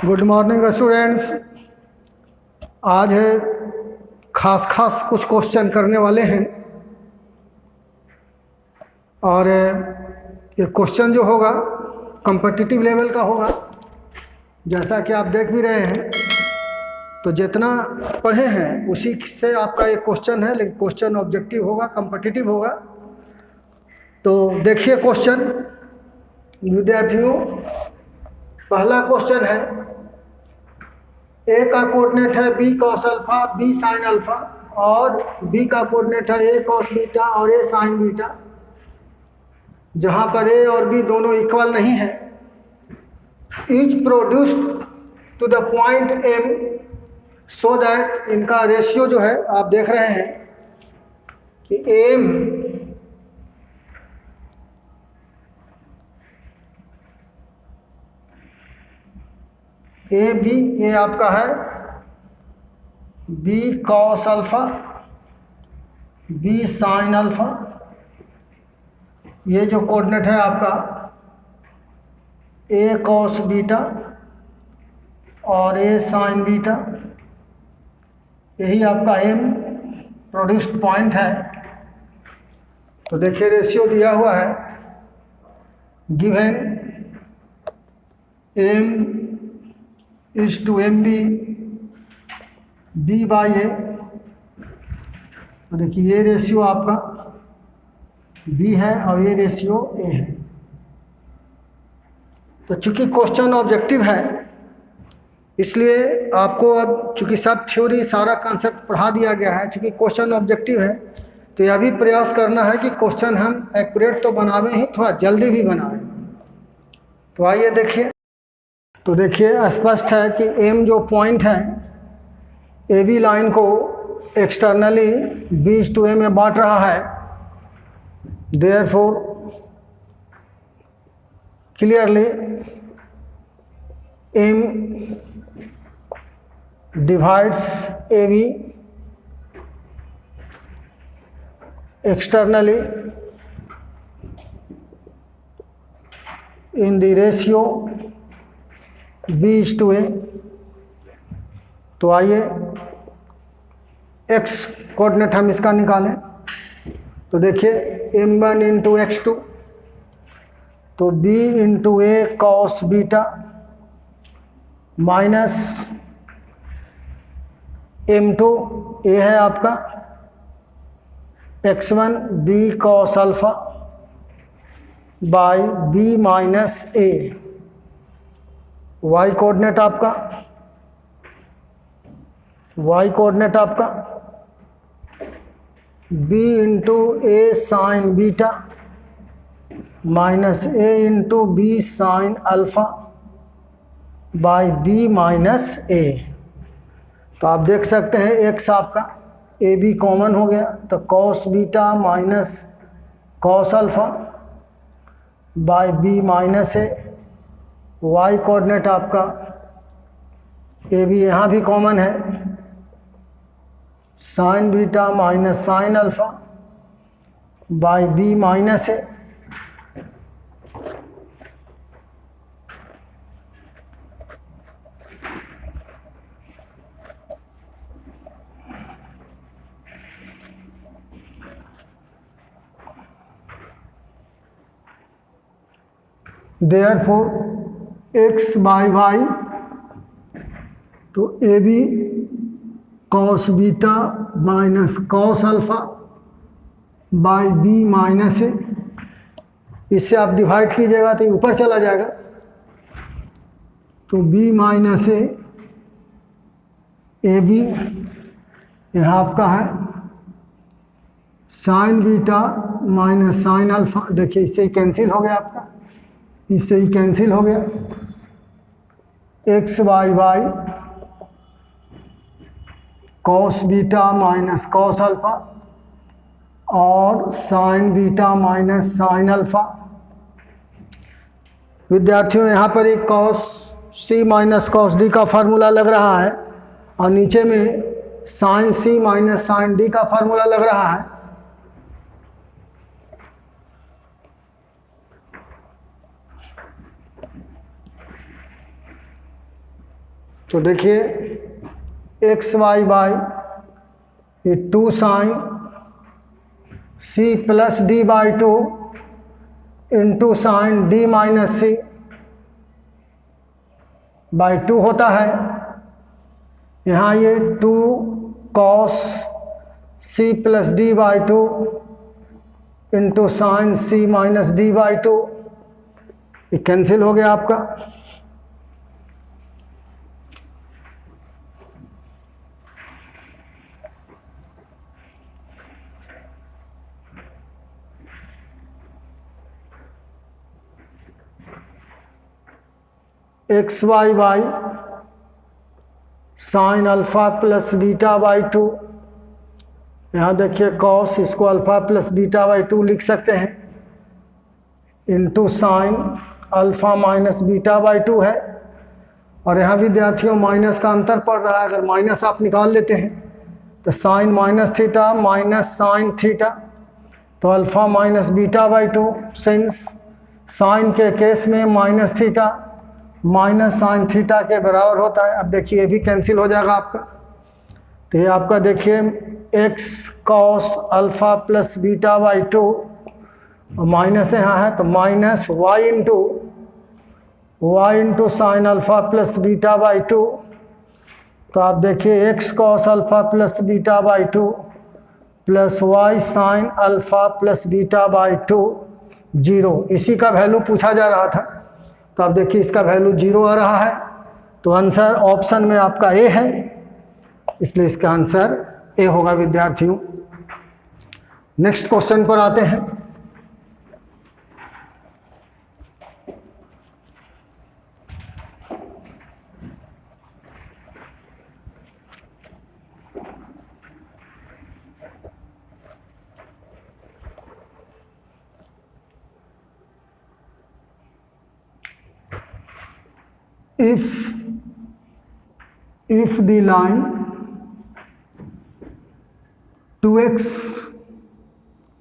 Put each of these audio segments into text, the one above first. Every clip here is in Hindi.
Good morning students. आज है खास कुछ क्वेश्चन करने वाले हैं और ये क्वेश्चन जो होगा कॉम्पिटिटिव लेवल का होगा। जैसा कि आप देख भी रहे हैं, तो जितना पढ़े हैं उसी से आपका ये क्वेश्चन है, लेकिन क्वेश्चन ऑब्जेक्टिव होगा, कॉम्पिटिटिव होगा। तो देखिए क्वेश्चन विद्यार्थियों, पहला क्वेश्चन है ए का कोऑर्डिनेट है B cos alpha B sine alpha और बी का कोऑर्डिनेट है ए कॉस बीटा और ए साइन बीटा। जहां पर ए और बी दोनों इक्वल नहीं है, each produced to the point M so that, इनका रेशियो जो है आप देख रहे हैं कि एम ए बी, ए आपका है B cos alpha B sine alpha. ये जो कोऑर्डिनेट है आपका ए कॉस बीटा और ए साइन बीटा, यही आपका एम प्रोड्यूस्ड पॉइंट है। तो देखिए रेशियो दिया हुआ है, given M is to M B B by A. तो देखिए ये रेशियो आपका बी है और ये रेशियो ए है। तो चूंकि क्वेश्चन ऑब्जेक्टिव है, इसलिए आपको अब चूंकि सब थ्योरी सारा कॉन्सेप्ट पढ़ा दिया गया है, चूंकि क्वेश्चन ऑब्जेक्टिव है तो यह भी प्रयास करना है कि क्वेश्चन हम एक्यूरेट तो बनावें ही, थोड़ा जल्दी भी बनावें। तो आइए देखिए। तो देखिए स्पष्ट है कि एम जो पॉइंट है ए बी लाइन को एक्सटर्नली बी टू ए में बांट रहा है। Therefore clearly M divides A B externally in the ratio b is to a। तो आइए x कोऑर्डिनेट हम इसका निकालें। तो देखिए m1 इंटू x2, तो b into A cos beta minus m2, A है आपका x1 b cos alpha by b minus A. y coordinate आपका b into A sine beta minus A into B sine alpha by b minus A. तो आप देख सकते हैं x आपका ए बी कॉमन हो गया, तो cos beta minus cos alpha by B minus A. Y coordinate आपका ए बी यहाँ भी कॉमन है, sine beta minus sine alpha by B minus A. Therefore X by Y, तो A B cos beta minus cos alpha by B minus A. इससे आप डिवाइड कीजिएगा तो ऊपर चला जाएगा, तो बी माइनस ए बी यहाँ आपका है sine beta minus sine alpha. देखिए इससे ही कैंसिल हो गया आपका, इससे ही कैंसिल हो गया। X by Y cos beta minus cos alpha और sine beta minus sine alpha. विद्यार्थियों यहाँ पर एक cos C minus cos D का फार्मूला लग रहा है और नीचे में sine C minus sine D का फार्मूला लग रहा है। तो देखिए एक्स वाई बाई ये 2 sine C plus D by 2 into sine D minus C by 2 होता है। यहाँ ये 2 cos C plus D by 2 into sine C minus D by 2, ये कैंसिल हो गया आपका। X Y by sine alpha plus beta by 2, यहाँ देखिए कॉस, इसको अल्फा प्लस बीटा बाई 2 लिख सकते हैं, into sine alpha minus beta by 2 है। और यहाँ विद्यार्थियों माइनस का अंतर पड़ रहा है, अगर माइनस आप निकाल लेते हैं तो sine minus theta minus sine theta, तो alpha minus beta by 2, since sine के केस में minus theta minus sine theta के बराबर होता है। अब देखिए ये भी कैंसिल हो जाएगा आपका। तो ये आपका देखिए X cos alpha plus beta by 2 और माइनस यहाँ है तो minus Y into sine alpha plus beta by 2। तो आप देखिए X cos alpha plus beta by 2 plus Y sine alpha plus beta by 2 0। इसी का वैल्यू पूछा जा रहा था, तो आप देखिए इसका वैल्यू 0 आ रहा है। तो आंसर ऑप्शन में आपका ए है, इसलिए इसका आंसर ए होगा विद्यार्थियों। नेक्स्ट क्वेश्चन पर आते हैं। if the line 2x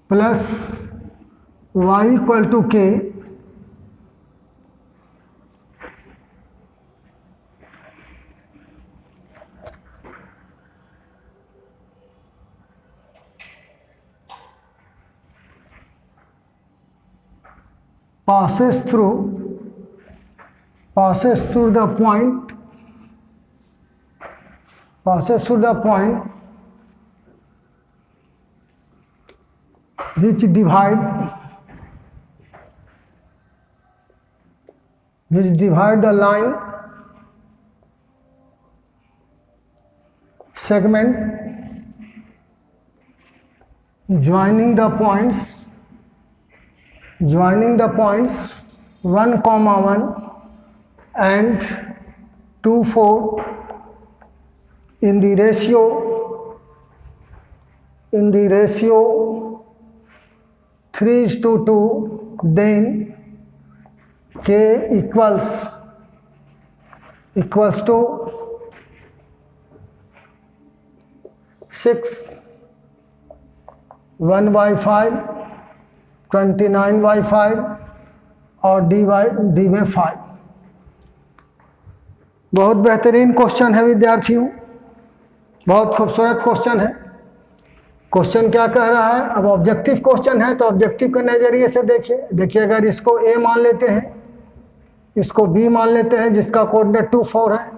plus y equal to k passes through the point which divide the line segment joining the points 1, 1 and 2, 4 in the ratio 3:2, then k equals to 6, 1/5, 29/5 और d में 5। बहुत बेहतरीन क्वेश्चन है विद्यार्थियों, बहुत खूबसूरत क्वेश्चन है। क्वेश्चन क्या कह रहा है? अब ऑब्जेक्टिव क्वेश्चन है तो ऑब्जेक्टिव के नज़रिए से देखिए अगर इसको ए मान लेते हैं, इसको बी मान लेते हैं जिसका कोऑर्डिनेट 2, 4 है,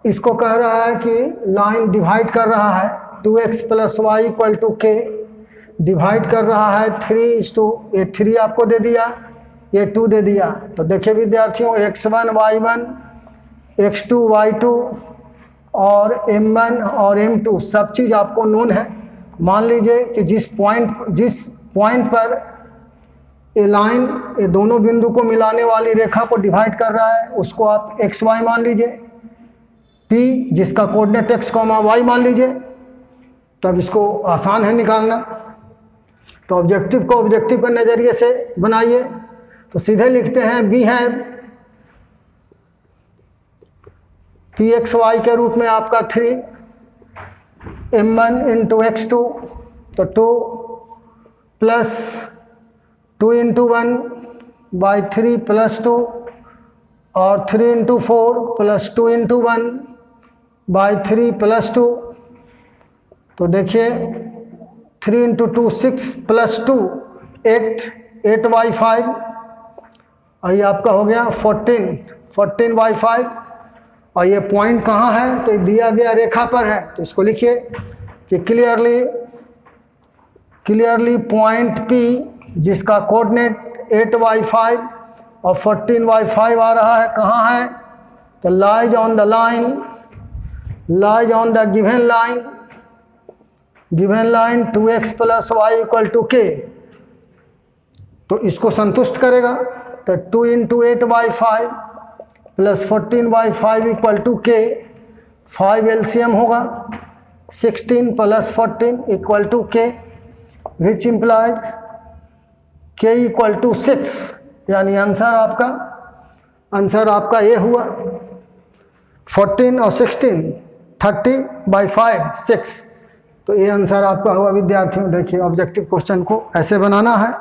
इसको कह रहा है कि लाइन डिवाइड कर रहा है 2x + y = k, डिवाइड कर रहा है 3:, ये 3 आपको दे दिया, ये 2 दे दिया। तो देखिए विद्यार्थियों x1 y1 x2 y2 और m1 और m2 सब चीज़ आपको नोन है। मान लीजिए कि जिस पॉइंट पर ये लाइन ये दोनों बिंदु को मिलाने वाली रेखा को डिवाइड कर रहा है उसको आप xy मान लीजिए, p जिसका कोऑर्डिनेट x, y मान लीजिए। तब इसको आसान है निकालना। तो ऑब्जेक्टिव को ऑब्जेक्टिव के नज़रिए से बनाइए, तो सीधे लिखते हैं b है pxy के रूप में आपका 3 m1 × x2, तो 2 + 2 × 1/3 + 2 और 3 into 4 plus 2 into 1 by 3 plus 2। तो देखिए 3 इंटू 2 6 प्लस 2 8 बाई 5, और ये आपका हो गया 14 बाई 5। और ये पॉइंट कहाँ है, तो दिया गया रेखा पर है, तो इसको लिखिए कि क्लियरली पॉइंट P जिसका कोऑर्डिनेट 8 बाई 5 और 14 बाई 5 आ रहा है, कहाँ है, तो lies on the given line 2x plus Y equal to k। तो इसको संतुष्ट करेगा, तो 2 into 8 by 5 plus 14 by 5 equal to k। 5 LCM होगा, 16 plus 14 equal to k, which implies k equal to 6। यानी आंसर आपका ये हुआ 14 और 16 30 बाई 5 6। तो ये आंसर आपका हुआ विद्यार्थियों। देखिए ऑब्जेक्टिव क्वेश्चन को ऐसे बनाना है।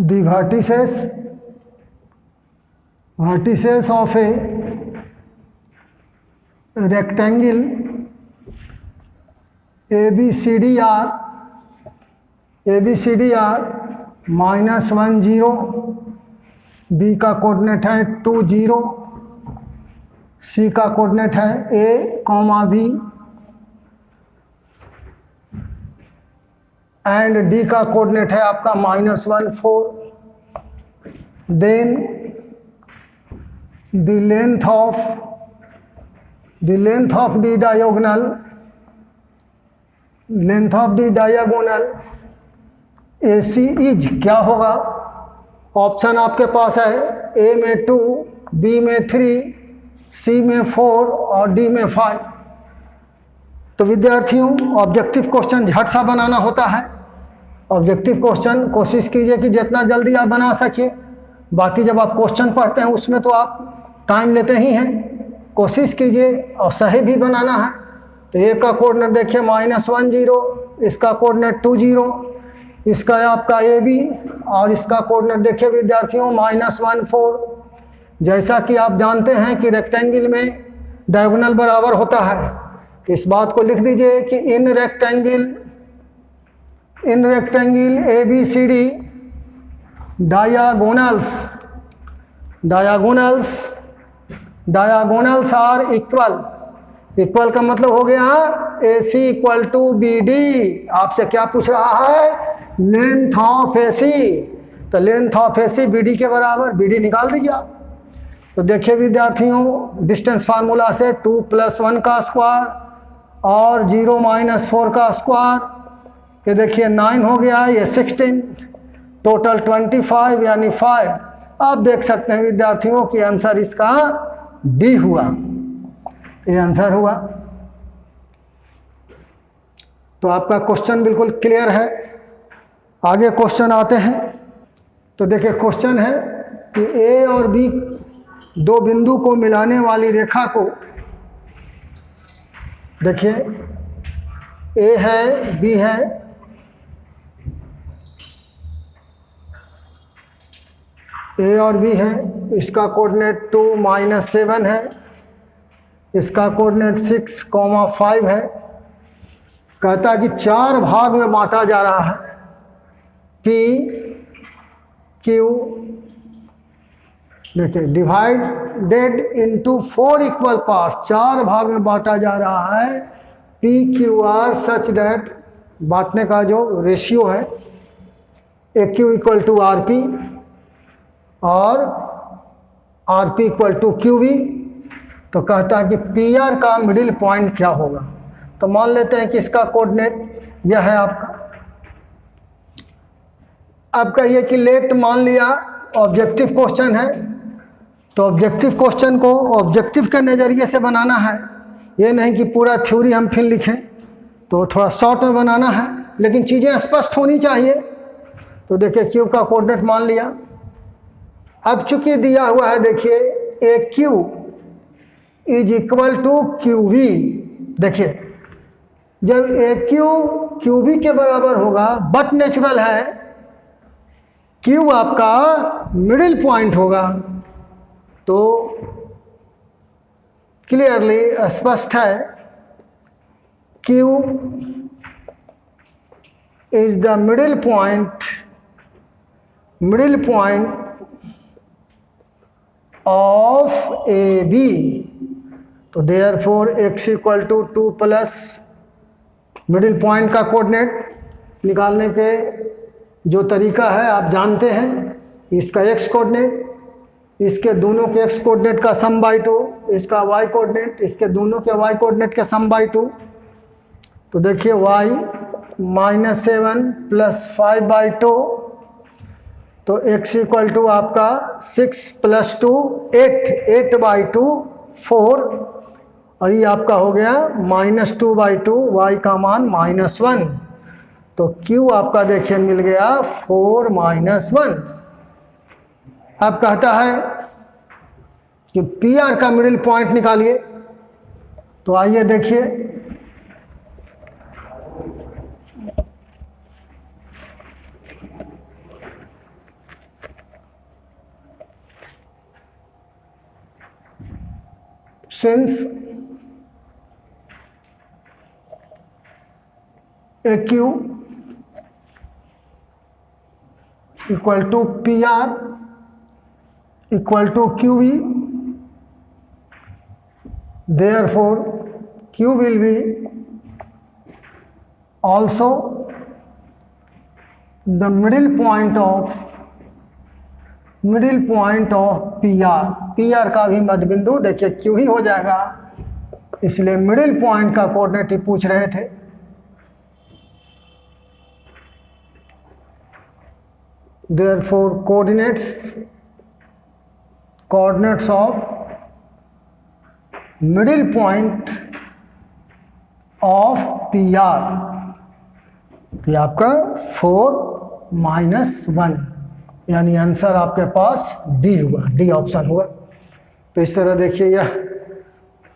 The vertices of a rectangle ABCD are -1 0, B का कोऑर्डिनेट है 2 0, C का कोऑर्डिनेट है A, B एंड D का कोऑर्डिनेट है आपका -1 4। Then the length of the diagonal AC is क्या होगा। ऑप्शन आपके पास है A में 2, B में 3, C में 4 और D में 5। तो विद्यार्थियों ऑब्जेक्टिव क्वेश्चन झट सा बनाना होता है। ऑब्जेक्टिव क्वेश्चन कोशिश कीजिए कि जितना जल्दी आप बना सकिए। बाकी जब आप क्वेश्चन पढ़ते हैं उसमें तो आप टाइम लेते ही हैं, कोशिश कीजिए और सही भी बनाना है। तो ए का कोऑर्डिनेट देखिए -1 0, इसका कोऑर्डिनेट 2 0, इसका आपका AB और इसका कोऑर्डिनेट देखिए विद्यार्थियों -1 4। जैसा कि आप जानते हैं कि रेक्टेंगल में डायगोनल बराबर होता है, इस बात को लिख दीजिए कि in rectangle ABCD diagonals are equal का मतलब हो गया AC इक्वल टू BD। आपसे क्या पूछ रहा है, लेंथ ऑफ AC, तो लेंथ ऑफ AC BD के बराबर, BD निकाल दीजिए आप। तो देखिए विद्यार्थियों डिस्टेंस फार्मूला से 2 + 1 का स्क्वायर और 0 - 4 का स्क्वायर, ये देखिए 9 हो गया, ये 16, टोटल 25 यानी 5। आप देख सकते हैं विद्यार्थियों कि आंसर इसका D हुआ, ये आंसर हुआ। तो आपका क्वेश्चन बिल्कुल क्लियर है। आगे क्वेश्चन आते हैं। तो देखिए क्वेश्चन है कि A और B दो बिंदु को मिलाने वाली रेखा को, देखिए A है B है, A और B है, इसका कोऑर्डिनेट 2 - 7 है, इसका कोऑर्डिनेट 6, 5 है। कहता है कि 4 भाग में बांटा जा रहा है, P Q, देखिए डिवाइडेड इनटू 4 इक्वल पार्ट्स, 4 भाग में बांटा जा रहा है PQR सच दैट, बांटने का जो रेशियो है AQ इक्वल टू RP और RP इक्वल टू QV। तो कहता है कि PR का मिडिल पॉइंट क्या होगा। तो मान लेते हैं कि इसका कोऑर्डिनेट यह है आपका अब कहिए कि लेट मान लिया ऑब्जेक्टिव क्वेश्चन है, तो ऑब्जेक्टिव क्वेश्चन को ऑब्जेक्टिव के नज़रिए से बनाना है, ये नहीं कि पूरा थ्योरी हम फिर लिखें, तो थोड़ा शॉर्ट में बनाना है, लेकिन चीज़ें स्पष्ट होनी चाहिए। तो देखिए क्यू का कोऑर्डिनेट मान लिया। अब चूंकि दिया हुआ है, देखिए A Q is equal to Q B. देखिए जब ए क्यू क्यू वी के बराबर होगा, बट नेचुरल है क्यू आपका मिडिल पॉइंट होगा, तो क्लियरली स्पष्ट है Q is the middle point of A B. तो therefore X equal to 2 plus middle point का कोऑर्डिनेट निकालने के जो तरीका है आप जानते हैं, इसका एक्स कोऑर्डिनेट, इसके दोनों के एक्स कोऑर्डिनेट का सम बाई 2, इसका वाई कोऑर्डिनेट, इसके दोनों के वाई कोऑर्डिनेट के सम बाई 2। तो देखिए y -7 प्लस 5/2, तो x इक्वल टू आपका 6 + 2 8/2 4, और ये आपका हो गया -2/2, y का मान -1। तो q आपका देखिए मिल गया 4 - 1। अब कहता है कि पी आर का मिडिल पॉइंट निकालिए। तो आइए देखिए, since A Q equal to P R equal to Q V, therefore Q will be also the middle point of PR। PR का भी मध्य बिंदु देखिए Q ही हो जाएगा, इसलिए मिडिल पॉइंट का कोऑर्डिनेट ही पूछ रहे थे। therefore coordinates of middle point of PR, ये आपका 4 - 1, यानी आंसर आपके पास डी हुआ, डी ऑप्शन हुआ। तो इस तरह देखिए यह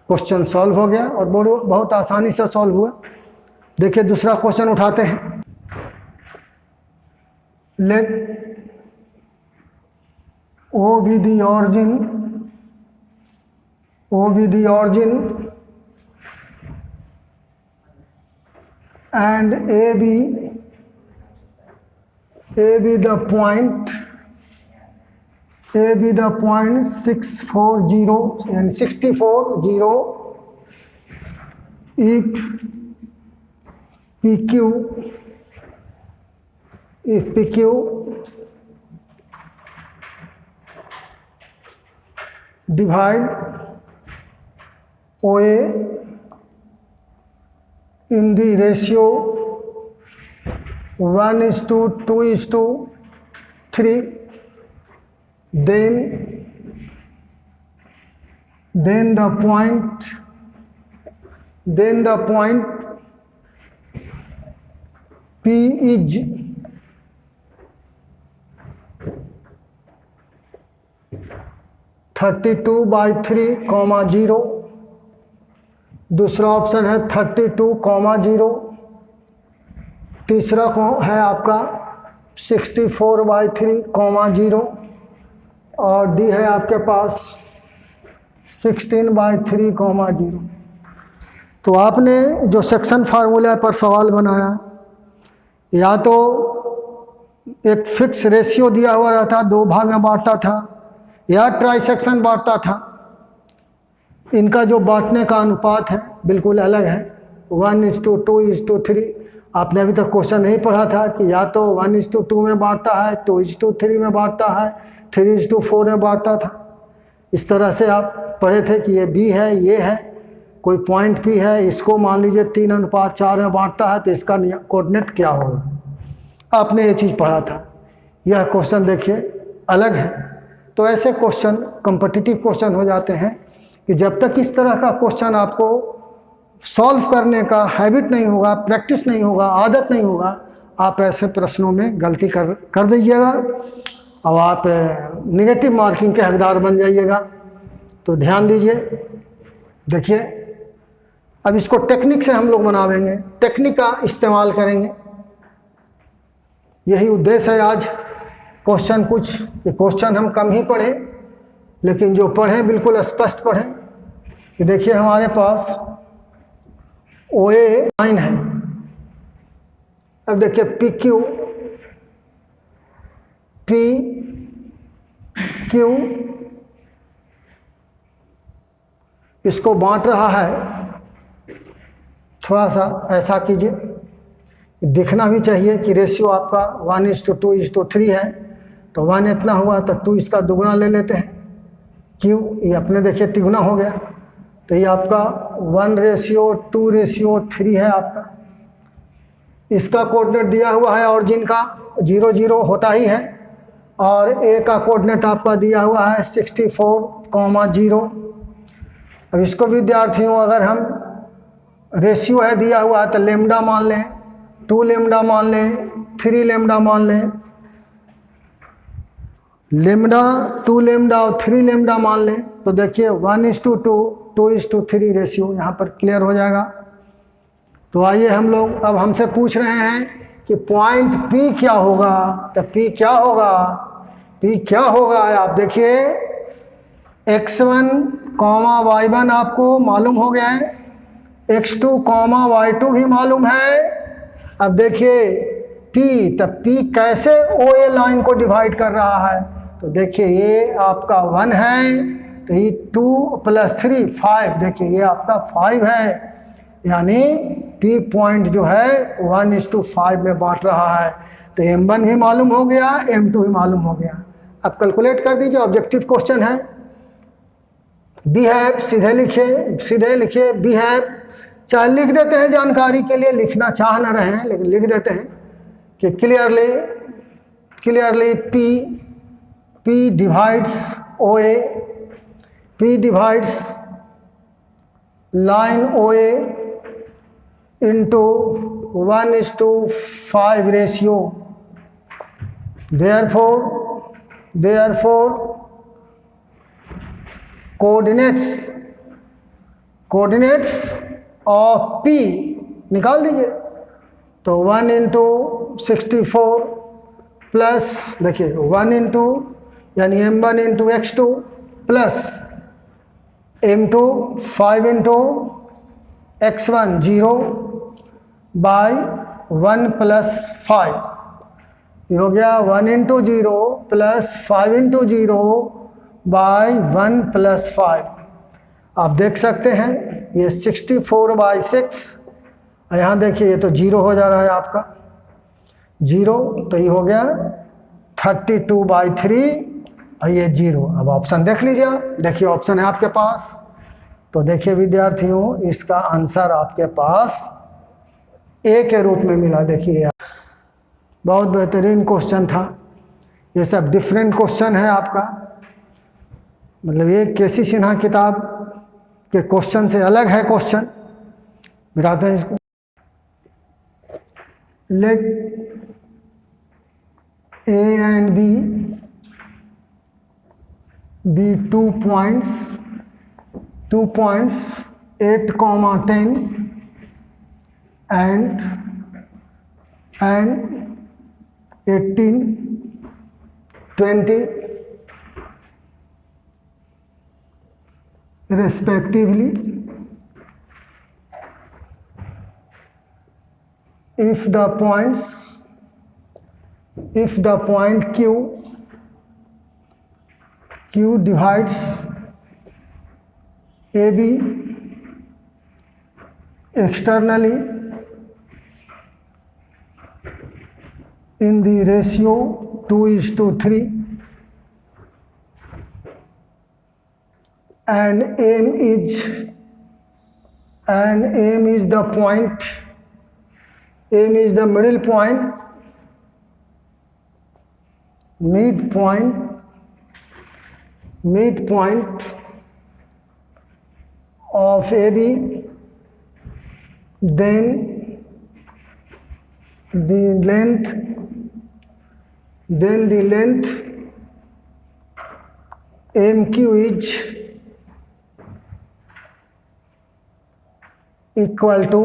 क्वेश्चन सॉल्व हो गया और बहुत आसानी से सॉल्व हुआ। देखिए दूसरा क्वेश्चन उठाते हैं। Let O be the origin and A be the point 640 and 640 if PQ divide OA in the ratio 1:2:3, then the point P is 32/3, 0। दूसरा ऑप्शन है 32, 0। तीसरा है आपका 64/3, 0। और डी है आपके पास 16/3, 0। तो आपने जो सेक्शन फार्मूला पर सवाल बनाया, या तो एक फिक्स रेशियो दिया हुआ रहता, 2 भाग में बांटता था, या ट्राई सेक्शन बांटता था। इनका जो बांटने का अनुपात है बिल्कुल अलग है, 1:2:3। आपने अभी तक क्वेश्चन नहीं पढ़ा था कि या तो 1:2 में बांटता है, 2:3 में बांटता है, 3:4 में बांटता था। इस तरह से आप पढ़े थे कि ये बी है, ये है, कोई पॉइंट भी है, इसको मान लीजिए 3:4 में बांटता है, तो इसका कोऑर्डिनेट क्या होगा, आपने ये चीज़ पढ़ा था। यह क्वेश्चन देखिए अलग है। तो ऐसे क्वेश्चन कॉम्पिटिटिव क्वेश्चन हो जाते हैं कि जब तक इस तरह का क्वेश्चन आपको सॉल्व करने का हैबिट नहीं होगा, प्रैक्टिस नहीं होगा, आदत नहीं होगा, आप ऐसे प्रश्नों में गलती कर दीजिएगा और आप नेगेटिव मार्किंग के हकदार बन जाइएगा। तो ध्यान दीजिए। देखिए अब इसको टेक्निक से हम लोग बनावेंगे, टेक्निक का इस्तेमाल करेंगे। यही उद्देश्य है आज। क्वेश्चन हम कम ही पढ़ें, लेकिन जो पढ़ें बिल्कुल स्पष्ट पढ़ें। कि देखिए हमारे पास OA लाइन है। अब देखिए PQ इसको बांट रहा है। थोड़ा सा ऐसा कीजिए, दिखना भी चाहिए कि रेशियो आपका 1:2:3 है। तो 1 इतना हुआ तो 2 इसका दुगुना ले लेते हैं। क्यों, ये अपने देखिए तिगुना हो गया। तो ये आपका 1:2:3 है आपका। इसका कोऑर्डिनेट दिया हुआ है, ऑरिजिन का 0 0 होता ही है। और A का कोऑर्डिनेट आपका दिया हुआ है 64,0। अब इसको विद्यार्थियों अगर हम रेशियो है दिया हुआ है तो लेमडा मान लें, 2 लेमडा मान लें, 3 लेमडा मान लें। लेमडा 2 लेमडा और 3 लेमडा मान लें तो देखिए 1:2 2:3 रेशियो यहाँ पर क्लियर हो जाएगा। तो आइए हम लोग, अब हमसे पूछ रहे हैं कि पॉइंट P क्या होगा। तो P क्या होगा, P क्या होगा। आप देखिए x1, y1 आपको मालूम हो गया है, x2, y2 भी मालूम है। अब देखिए P, तब P कैसे OA लाइन को डिवाइड कर रहा है। तो देखिए ये आपका 1 है, तो ये 2 + 3 5, देखिए ये आपका 5 है। यानी P पॉइंट जो है 1:5 में बांट रहा है। तो M1 भी मालूम हो गया, M2 भी मालूम हो गया। अब कैलकुलेट कर दीजिए, ऑब्जेक्टिव क्वेश्चन है। बिहेव सीधे लिखिए बिहेव, चाहे लिख देते हैं जानकारी के लिए, लिखना चाह ना रहे हैं लेकिन लिख देते हैं कि clearly P divides OA, P divides line OA into 1:5 ratio. Therefore coordinates of P निकाल दीजिए। तो 1:64 प्लस देखिए 1 यानी M1 × x2 plus M2 5 × x1 0 bye 1 + 5। ये हो गया 1 × 0 प्लस 5 × 0 बाय 1 + 5। आप देख सकते हैं ये 64/6। यहाँ देखिए ये तो 0 हो जा रहा है आपका 0, तो ये हो गया 32/3 और ये 0। अब ऑप्शन देख लीजिए, देखिए ऑप्शन है आपके पास। तो देखिए विद्यार्थियों, इसका आंसर आपके पास A के रूप में मिला। देखिए बहुत बेहतरीन क्वेश्चन था। ये सब डिफरेंट क्वेश्चन है आपका, मतलब ये केसी सिन्हा किताब के क्वेश्चन से अलग है क्वेश्चन। मिटाते हैं इसको। Let A and B be 2 points 8, 10 and 18, 20 respectively. If the point Q divides AB externally in the ratio 2:3 and M is the point, M is the middle point midpoint of AB, then the length MQ is equal to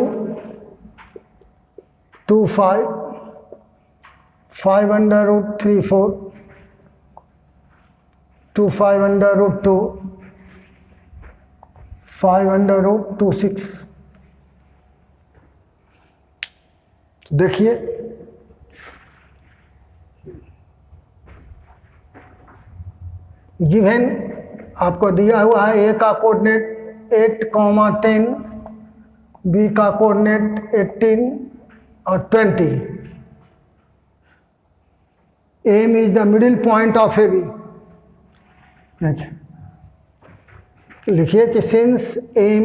5 under root 34 to 5 under root 2 5 under root 26। देखिए गिवन आपको दिया हुआ है, ए का कोऑर्डिनेट 8, 10, बी का कोऑर्डिनेट 18 और 20। M is the middle point of A B. लिखिए कि since M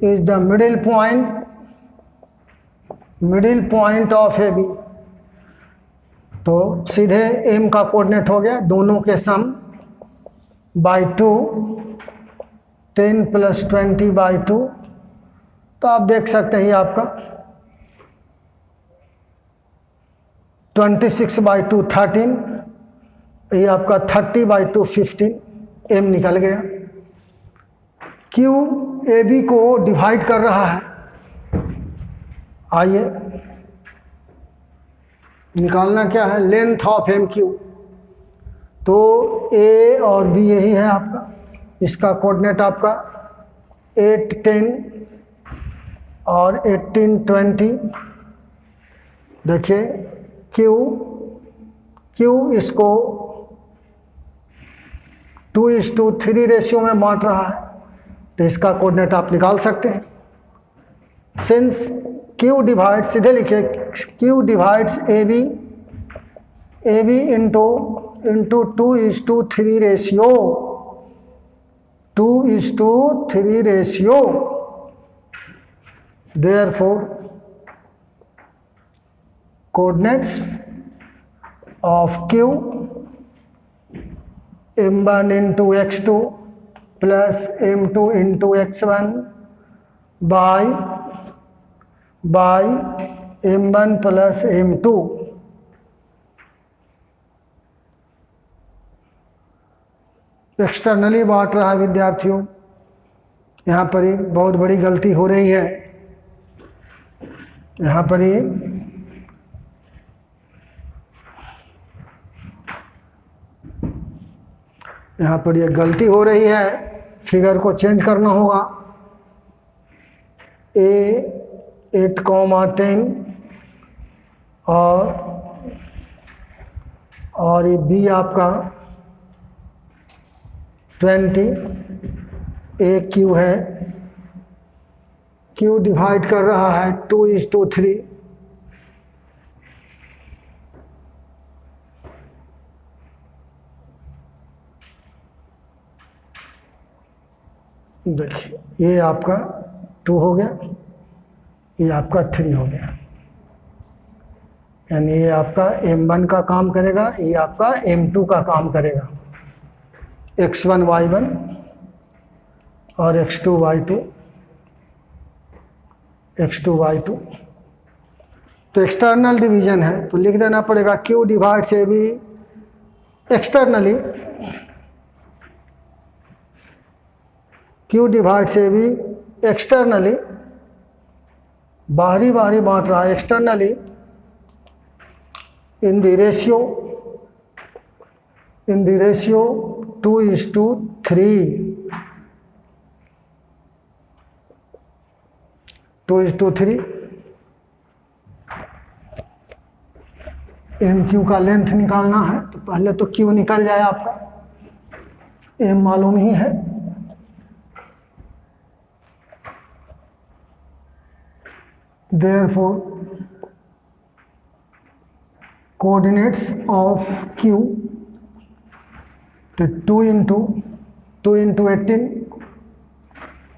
is the middle point of A B, तो सीधे एम का कोऑर्डिनेट हो गया दोनों के सम बाई 2, 10 + 20 बाई 2। तो आप देख सकते हैं ये आपका 26 बाई 2 13, ये आपका 30 बाई 2 15। एम निकल गया। क्यू ए बी को डिवाइड कर रहा है। आइए निकालना क्या है, लेंथ ऑफ एम क्यू। तो ए और बी यही है आपका, इसका कोऑर्डिनेट आपका 8, 10 और 18, 20। देखिए क्यू इसको 2:3 रेशियो में बांट रहा है, तो इसका कोऑर्डिनेट आप निकाल सकते हैं। सिंस क्यू डिवाइड, सीधे लिखिए Q divides A B into 2:3 ratio, 2:3 ratio. Therefore coordinates of Q m1 into x2 plus m2 into x1 by m1 plus m2। Externally बांट रहा है विद्यार्थियों, यहाँ पर ही बहुत बड़ी गलती हो रही है। यहाँ पर ही ये गलती हो रही है, फिगर को चेंज करना होगा। ए 8, 10 और ये बी आपका 20। ए क्यू है, क्यू डिवाइड कर रहा है 2:3। देखिए ये आपका 2 हो गया, ये आपका 3 हो गया, यानी ये आपका m1 का काम करेगा, ये आपका m2 का काम करेगा। x1 y1 और x2 y2, तो एक्सटर्नल डिवीजन है, तो लिख देना पड़ेगा q divides A B externally, Q divides A B externally, बाहरी बांट रहा है externally, in the ratio 2:3। M Q का लेंथ निकालना है, तो पहले तो क्यू निकल जाए आपका, एम मालूम ही है। Therefore, coordinates of Q, the 2 into 18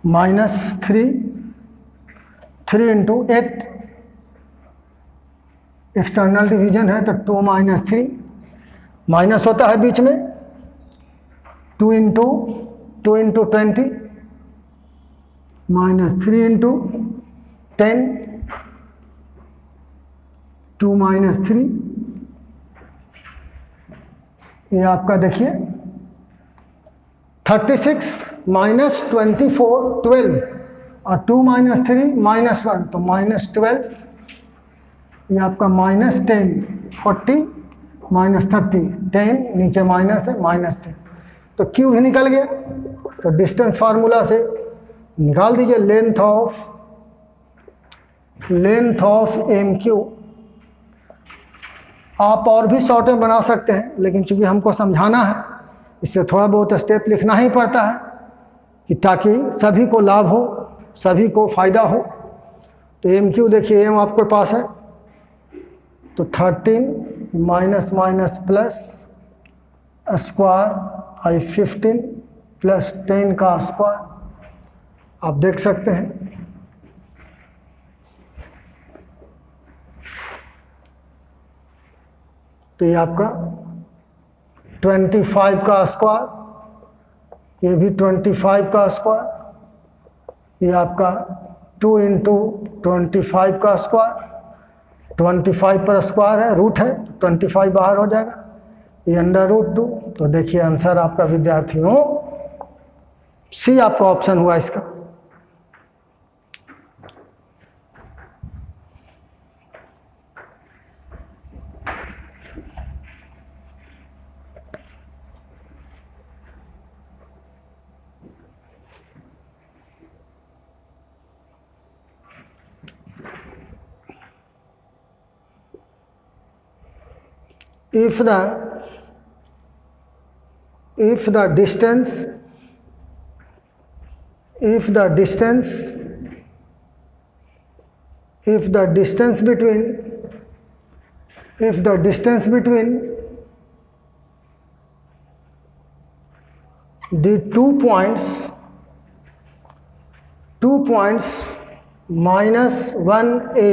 minus 3 into 8 external division है तो 2 माइनस 3, माइनस होता है बीच में, 2 इंटू 20 माइनस 3 इंटू 10, 2 माइनस 3, ये आपका देखिए 36 माइनस 24 12, और 2 माइनस 3 माइनस 1 तो माइनस 12, ये आपका माइनस 10, 40 माइनस 30, 10 नीचे माइनस है, माइनस 10, तो क्यू भी निकल गया। तो डिस्टेंस फार्मूला से निकाल दीजिए लेंथ ऑफ एम क्यू। आप और भी शॉर्ट में बना सकते हैं, लेकिन चूंकि हमको समझाना है इसलिए थोड़ा बहुत स्टेप लिखना ही पड़ता है कि ताकि सभी को लाभ हो, सभी को फायदा हो। तो एम क्यू देखिए, एम आपके पास है तो 13 माइनस माइनस प्लस स्क्वायर आई 15 प्लस 10 का स्क्वायर, आप देख सकते हैं। तो ये आपका 25 का स्क्वायर, ये भी 25 का स्क्वायर, ये आपका 2 इंटू 25 का स्क्वायर, 25 पर स्क्वायर है, रूट है, 25 बाहर हो जाएगा, ये अंडर रूट 2। तो देखिए आंसर आपका विद्यार्थियों सी आपका ऑप्शन हुआ इसका। If the distance between the 2 points minus 1a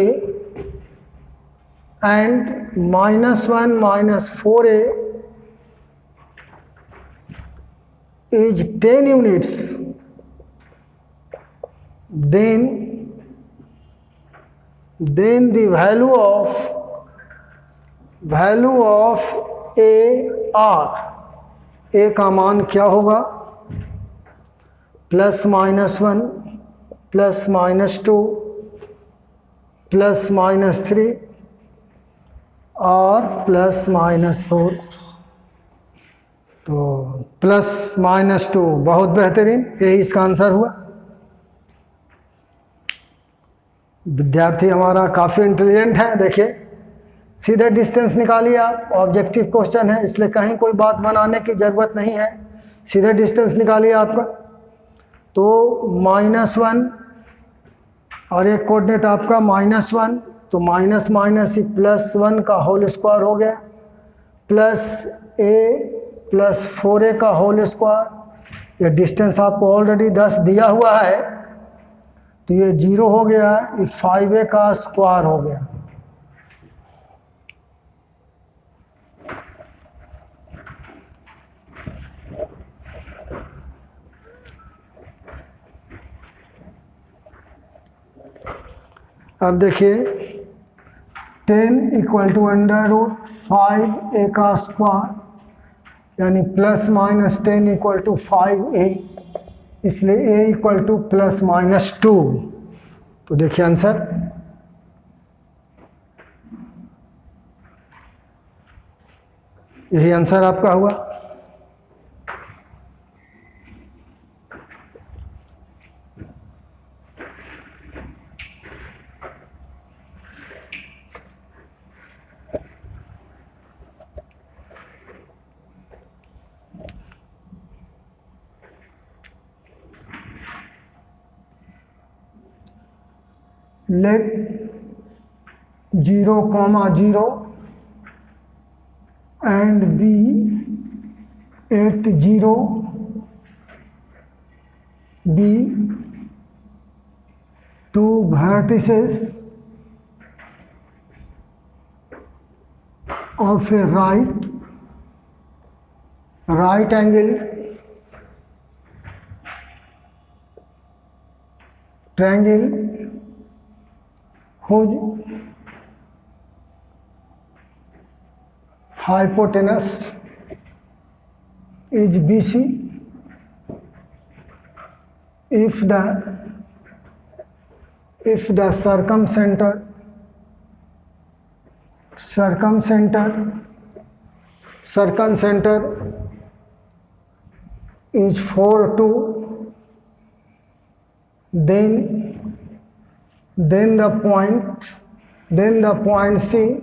and minus 1 minus 4a is 10 units, then the value of a का मान क्या होगा, plus minus 1 plus minus 2 plus minus 3 और प्लस माइनस 4। तो प्लस माइनस 2 बहुत बेहतरीन, यही इसका आंसर हुआ। विद्यार्थी हमारा काफ़ी इंटेलिजेंट है। देखिए सीधे डिस्टेंस निकालिए आप, ऑब्जेक्टिव क्वेश्चन है इसलिए कहीं कोई बात बनाने की ज़रूरत नहीं है, सीधे डिस्टेंस निकालिए आपका। तो -1 और एक कोऑर्डिनेट आपका -1, तो माइनस माइनस ही +1 का होल स्क्वायर हो गया, प्लस a प्लस 4a का होल स्क्वायर। ये डिस्टेंस आपको ऑलरेडी 10 दिया हुआ है तो ये 0 हो गया, ये 5a का स्क्वायर हो गया। अब देखिए 10 = अंडर रूट 5a का स्क्वायर, यानी प्लस माइनस 10 = 5a, इसलिए a = प्लस माइनस 2। तो देखिए आंसर यही आंसर आपका हुआ। Let 0, 0 and b at 0 be two vertices of a right angle triangle whose hypotenuse is BC if the circumcenter is 4-2, then the point C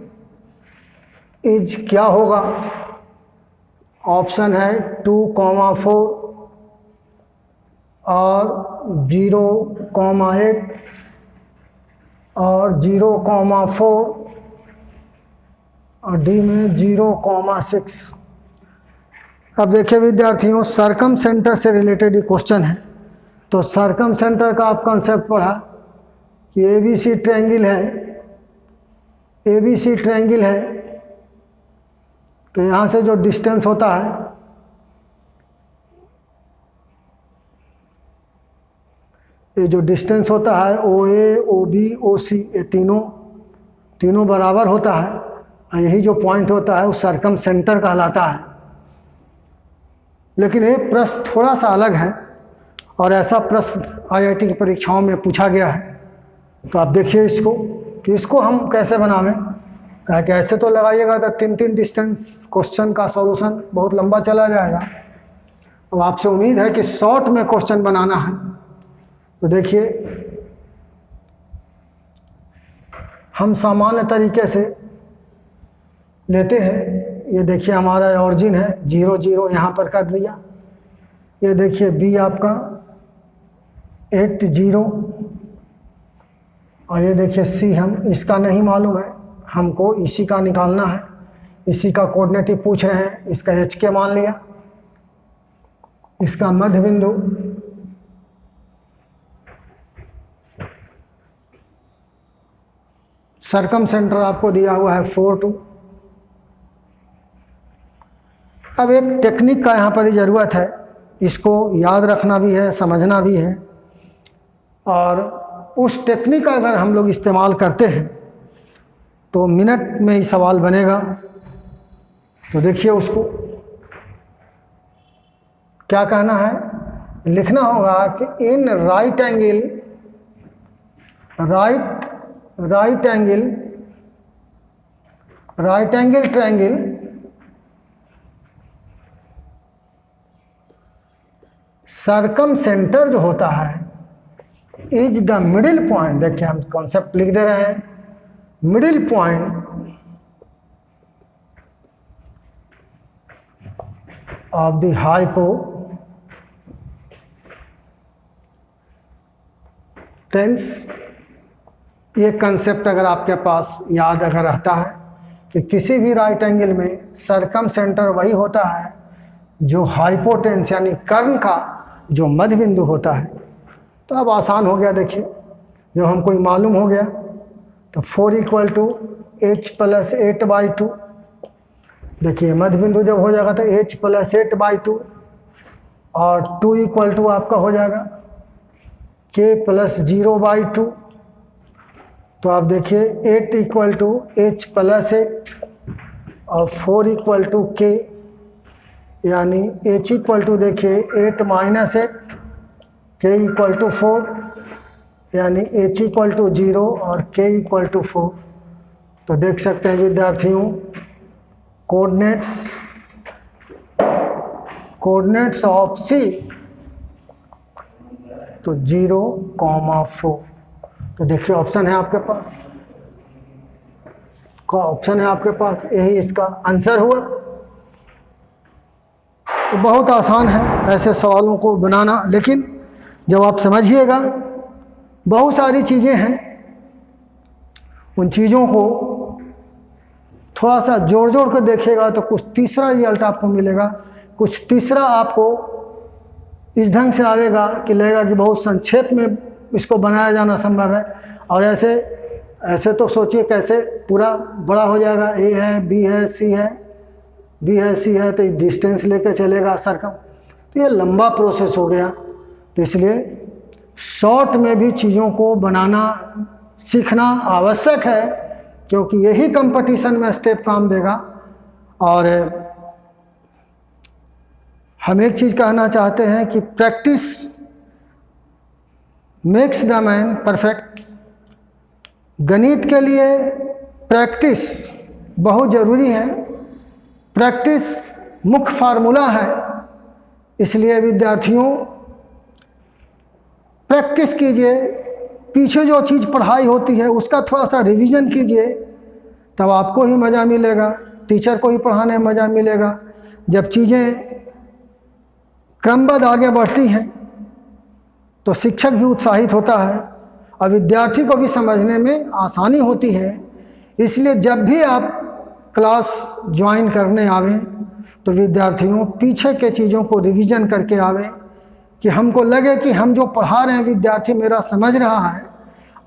is क्या होगा? ऑप्शन है 2,4 और 0,8 और 0,4 और डी में 0,6। अब देखिए विद्यार्थियों, सर्कम सेंटर से रिलेटेड ये क्वेश्चन है। तो सर्कम सेंटर का आप कॉन्सेप्ट पढ़ा कि ABC ट्रायंगल है। तो यहाँ से जो डिस्टेंस होता है, ये जो डिस्टेंस होता है OA, OB, OC, ये तीनों बराबर होता है और यही जो पॉइंट होता है वो सर्कम सेंटर कहलाता है। लेकिन ये प्रश्न थोड़ा सा अलग है और ऐसा प्रश्न IIT की परीक्षाओं में पूछा गया है। तो आप देखिए इसको हम कैसे बनावें। कहा कि ऐसे तो लगाइएगा तो 3 डिस्टेंस क्वेश्चन का सॉल्यूशन बहुत लंबा चला जाएगा। अब आपसे उम्मीद है कि शॉर्ट में क्वेश्चन बनाना है। तो देखिए हम सामान्य तरीके से लेते हैं। ये देखिए हमारा ऑरिजिन है 0, 0 यहाँ पर कर दिया। ये देखिए B आपका 8, 0 और ये देखिए C हम इसका नहीं मालूम है, हमको इसी का निकालना है। इसी का कोऑर्डिनेट पूछ रहे हैं, इसका HK मान लिया। इसका मध्य बिंदु सर्कम सेंटर आपको दिया हुआ है 4-2। अब एक टेक्निक का यहाँ पर ही ज़रूरत है, इसको याद रखना भी है, समझना भी है। और उस टेक्निक का अगर हम लोग इस्तेमाल करते हैं तो मिनट में ही सवाल बनेगा। तो देखिए उसको क्या कहना है, लिखना होगा कि in right angle triangle circum centre जो होता है इज द मिडिल पॉइंट। देखिए हम कॉन्सेप्ट लिख दे रहे हैं, middle point of the hypotenuse. ये कंसेप्ट अगर आपके पास याद अगर रहता है कि किसी भी राइट एंगल में सर्कम सेंटर वही होता है जो हाइपोटेन्स यानी कर्ण का जो मध्य बिंदु होता है। तो अब आसान हो गया। देखिए जब हमको मालूम हो गया तो 4 = h + 8/2। देखिए मध्य बिंदु जब हो जाएगा तो h + 8/2 और 2 = आपका हो जाएगा k + 0/2। तो आप देखिए 8 = h + 8 और 4 = k, यानी h देखिए 8 - 8, k = 4, यानी h = 0 और k = 4। तो देख सकते हैं विद्यार्थियों कोऑर्डिनेट्स ऑफ C तो 0,4। तो देखिए ऑप्शन है आपके पास, यही इसका आंसर हुआ। तो बहुत आसान है ऐसे सवालों को बनाना, लेकिन जब आप समझिएगा बहुत सारी चीज़ें हैं, उन चीज़ों को थोड़ा सा जोड़ कर देखिएगा तो कुछ तीसरा रिजल्ट आपको मिलेगा, कुछ तीसरा आपको इस ढंग से आएगा कि लगेगा कि बहुत संक्षेप में इसको बनाया जाना संभव है। और ऐसे ऐसे तो सोचिए कैसे पूरा बड़ा हो जाएगा, ए है, बी है, सी है, बी है, सी है, तो डिस्टेंस लेके चलेगा सर्कम, तो ये लंबा प्रोसेस हो गया। तो इसलिए शॉर्ट में भी चीज़ों को बनाना सीखना आवश्यक है, क्योंकि यही कंपटीशन में स्टेप काम देगा। और हम एक चीज़ कहना चाहते हैं कि practice makes the man perfect. गणित के लिए प्रैक्टिस बहुत ज़रूरी है, प्रैक्टिस मुख्य फार्मूला है। इसलिए विद्यार्थियों प्रैक्टिस कीजिए, पीछे जो चीज़ पढ़ाई होती है उसका थोड़ा सा रिवीजन कीजिए, तब आपको ही मज़ा मिलेगा, टीचर को ही पढ़ाने में मज़ा मिलेगा। जब चीज़ें क्रमबद्ध आगे बढ़ती हैं तो शिक्षक भी उत्साहित होता है और विद्यार्थी को भी समझने में आसानी होती है। इसलिए जब भी आप क्लास ज्वाइन करने आवें तो विद्यार्थियों पीछे के चीज़ों को रिवीजन करके आवें, कि हमको लगे कि हम जो पढ़ा रहे हैं विद्यार्थी मेरा समझ रहा है।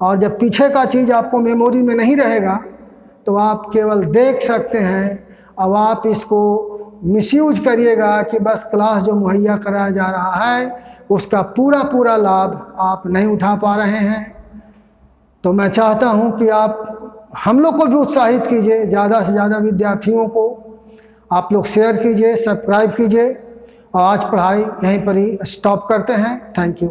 और जब पीछे का चीज़ आपको मेमोरी में नहीं रहेगा तो आप केवल देख सकते हैं, अब आप इसको मिसयूज करिएगा कि बस क्लास जो मुहैया कराया जा रहा है उसका पूरा लाभ आप नहीं उठा पा रहे हैं। तो मैं चाहता हूं कि आप हम लोग को भी उत्साहित कीजिए, ज़्यादा से ज़्यादा विद्यार्थियों को आप लोग शेयर कीजिए, सब्सक्राइब कीजिए। और आज पढ़ाई यहीं पर ही स्टॉप करते हैं। Thank you.